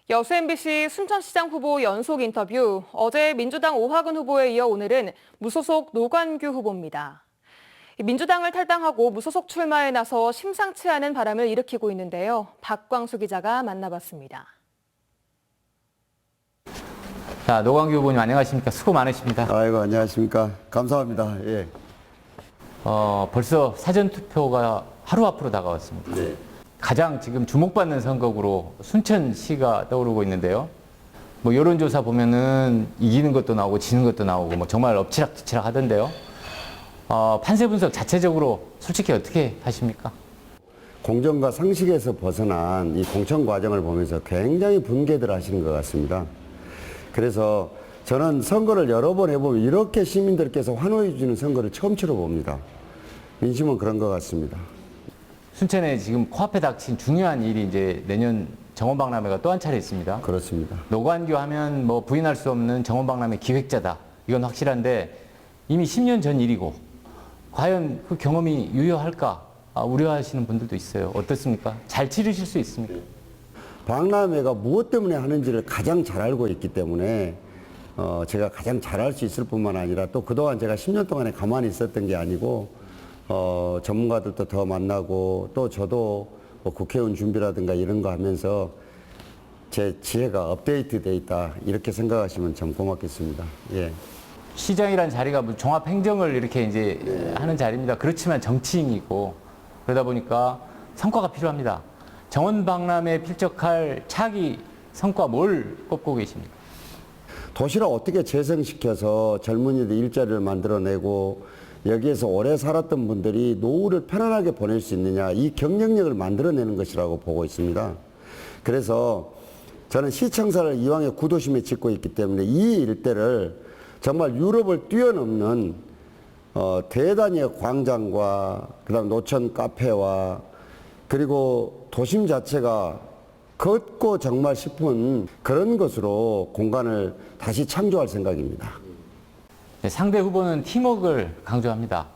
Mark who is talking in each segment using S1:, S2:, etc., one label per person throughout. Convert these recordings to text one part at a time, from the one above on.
S1: 여수 MBC 순천시장 후보 연속 인터뷰. 어제 민주당 오하근 후보에 이어 오늘은 무소속 노관규 후보입니다. 민주당을 탈당하고 무소속 출마에 나서 심상치 않은 바람을 일으키고 있는데요. 박광수 기자가 만나봤습니다.
S2: 자, 노관규 후보님 안녕하십니까? 수고 많으십니다.
S3: 아이고, 안녕하십니까? 감사합니다. 예.
S2: 벌써 사전투표가 하루 앞으로 다가왔습니다.
S3: 네.
S2: 가장 지금 주목받는 선거구로 순천시가 떠오르고 있는데요. 뭐 여론조사 보면은 이기는 것도 나오고 지는 것도 나오고 뭐 정말 엎치락뒤치락 하던데요. 판세 분석 자체적으로 솔직히 어떻게 하십니까?
S3: 공정과 상식에서 벗어난 이 공천 과정을 보면서 굉장히 분개들 하시는 것 같습니다. 그래서 저는 선거를 여러 번 해보면 이렇게 시민들께서 환호해 주는 선거를 처음 치러봅니다. 민심은 그런 것 같습니다.
S2: 순천에 지금 코앞에 닥친 중요한 일이 이제 내년 정원박람회가 또 한 차례 있습니다.
S3: 그렇습니다.
S2: 노관규 하면 뭐 부인할 수 없는 정원박람회 기획자다. 이건 확실한데 이미 10년 전 일이고 과연 그 경험이 유효할까 우려하시는 분들도 있어요. 어떻습니까? 잘 치르실 수 있습니까?
S3: 박람회가 무엇 때문에 하는지를 가장 잘 알고 있기 때문에 제가 가장 잘할 수 있을 뿐만 아니라 또 그동안 제가 10년 동안에 가만히 있었던 게 아니고 전문가들도 더 만나고 또 저도 뭐 국회의원 준비라든가 이런 거 하면서 제 지혜가 업데이트 돼 있다 이렇게 생각하시면 참 고맙겠습니다. 예.
S2: 시장이란 자리가 뭐 종합행정을 이렇게 이제 하는 자리입니다. 그렇지만 정치인이고 그러다 보니까 성과가 필요합니다. 정원박람회에 필적할 차기 성과 뭘 꼽고 계십니까?
S3: 도시를 어떻게 재생시켜서 젊은이들 일자리를 만들어내고 여기에서 오래 살았던 분들이 노후를 편안하게 보낼 수 있느냐 이 경쟁력을 만들어내는 것이라고 보고 있습니다. 그래서 저는 시청사를 이왕에 구도심에 짓고 있기 때문에 이 일대를 정말 유럽을 뛰어넘는 대단위의 광장과 그다음 노천 카페와 그리고 도심 자체가 걷고 정말 싶은 그런 것으로 공간을 다시 창조할 생각입니다.
S2: 상대 후보는 팀워크를 강조합니다.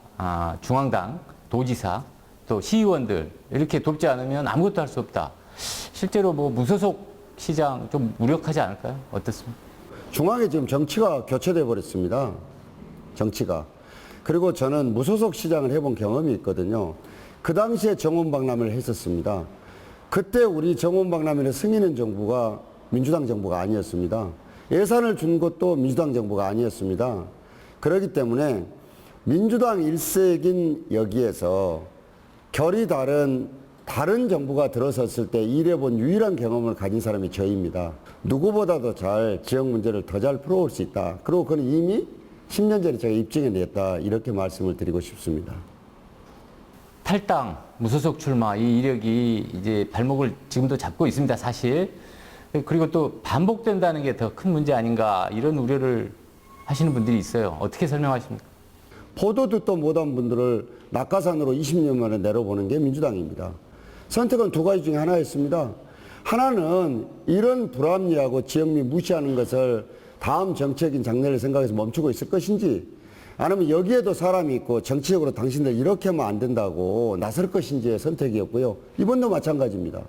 S2: 중앙당, 도지사, 또 시의원들 이렇게 돕지 않으면 아무것도 할 수 없다. 실제로 뭐 무소속 시장 좀 무력하지 않을까요? 어떻습니까?
S3: 중앙에 지금 정치가 교체돼 버렸습니다. 정치가. 그리고 저는 무소속 시장을 해본 경험이 있거든요. 그 당시에 정원박람회를 했었습니다. 그때 우리 정원박람회를 승인한 정부가 민주당 정부가 아니었습니다. 예산을 준 것도 민주당 정부가 아니었습니다. 그렇기 때문에 민주당 일색인 여기에서 결이 다른 정부가 들어섰을 때 일해본 유일한 경험을 가진 사람이 저입니다. 누구보다도 잘 지역 문제를 더 잘 풀어올 수 있다. 그리고 그건 이미 10년 전에 제가 입증해냈다. 이렇게 말씀을 드리고 싶습니다.
S2: 탈당, 무소속 출마 이 이력이 이제 발목을 지금도 잡고 있습니다. 사실. 그리고 또 반복된다는 게 더 큰 문제 아닌가 이런 우려를 하시는 분들이 있어요. 어떻게 설명하십니까?
S3: 보도 듣도 못한 분들을 낙하산으로 20년 만에 내려보는 게 민주당입니다. 선택은 두 가지 중에 하나였습니다. 하나는 이런 불합리하고 지역민 무시하는 것을 다음 정책인 장래를 생각해서 멈추고 있을 것인지 아니면 여기에도 사람이 있고 정치적으로 당신들 이렇게 하면 안 된다고 나설 것인지의 선택이었고요. 이번도 마찬가지입니다.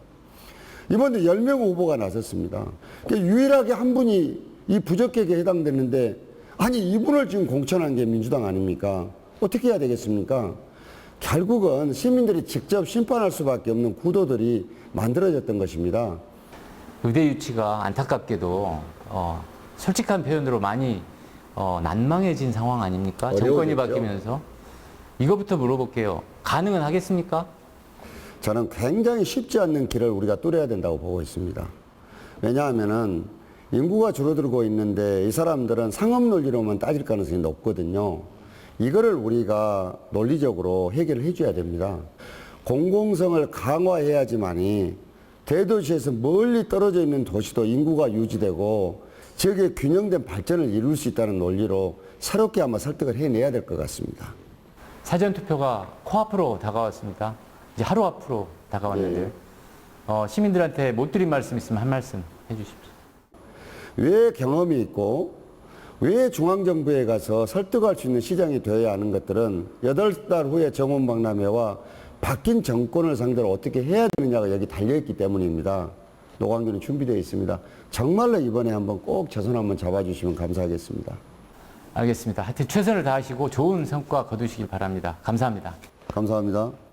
S3: 이번도 10명 후보가 나섰습니다. 유일하게 한 분이 이 부적격에 해당되는데 아니 이분을 지금 공천한 게 민주당 아닙니까? 어떻게 해야 되겠습니까? 결국은 시민들이 직접 심판할 수밖에 없는 구도들이 만들어졌던 것입니다.
S2: 의대 유치가 안타깝게도 솔직한 표현으로 많이 난망해진 상황 아닙니까? 정권이 바뀌면서. 이거부터 물어볼게요. 가능은 하겠습니까?
S3: 저는 굉장히 쉽지 않는 길을 우리가 뚫어야 된다고 보고 있습니다. 왜냐하면은 인구가 줄어들고 있는데 이 사람들은 상업 논리로만 따질 가능성이 높거든요. 이거를 우리가 논리적으로 해결을 해줘야 됩니다. 공공성을 강화해야지만이 대도시에서 멀리 떨어져 있는 도시도 인구가 유지되고 지역의 균형된 발전을 이룰 수 있다는 논리로 새롭게 아마 설득을 해내야 될 것 같습니다.
S2: 사전투표가 코앞으로 다가왔습니다. 이제 하루 앞으로 다가왔는데요. 시민들한테 못 드린 말씀 있으면 한 말씀 해주십시오.
S3: 왜 경험이 있고 왜 중앙정부에 가서 설득할 수 있는 시장이 되어야 하는 것들은 8달 후에 정원박람회와 바뀐 정권을 상대로 어떻게 해야 되느냐가 여기 달려있기 때문입니다. 노광규는 준비되어 있습니다. 정말로 이번에 한번 꼭 최선 한번 잡아주시면 감사하겠습니다.
S2: 알겠습니다. 하여튼 최선을 다하시고 좋은 성과 거두시길 바랍니다. 감사합니다.
S3: 감사합니다.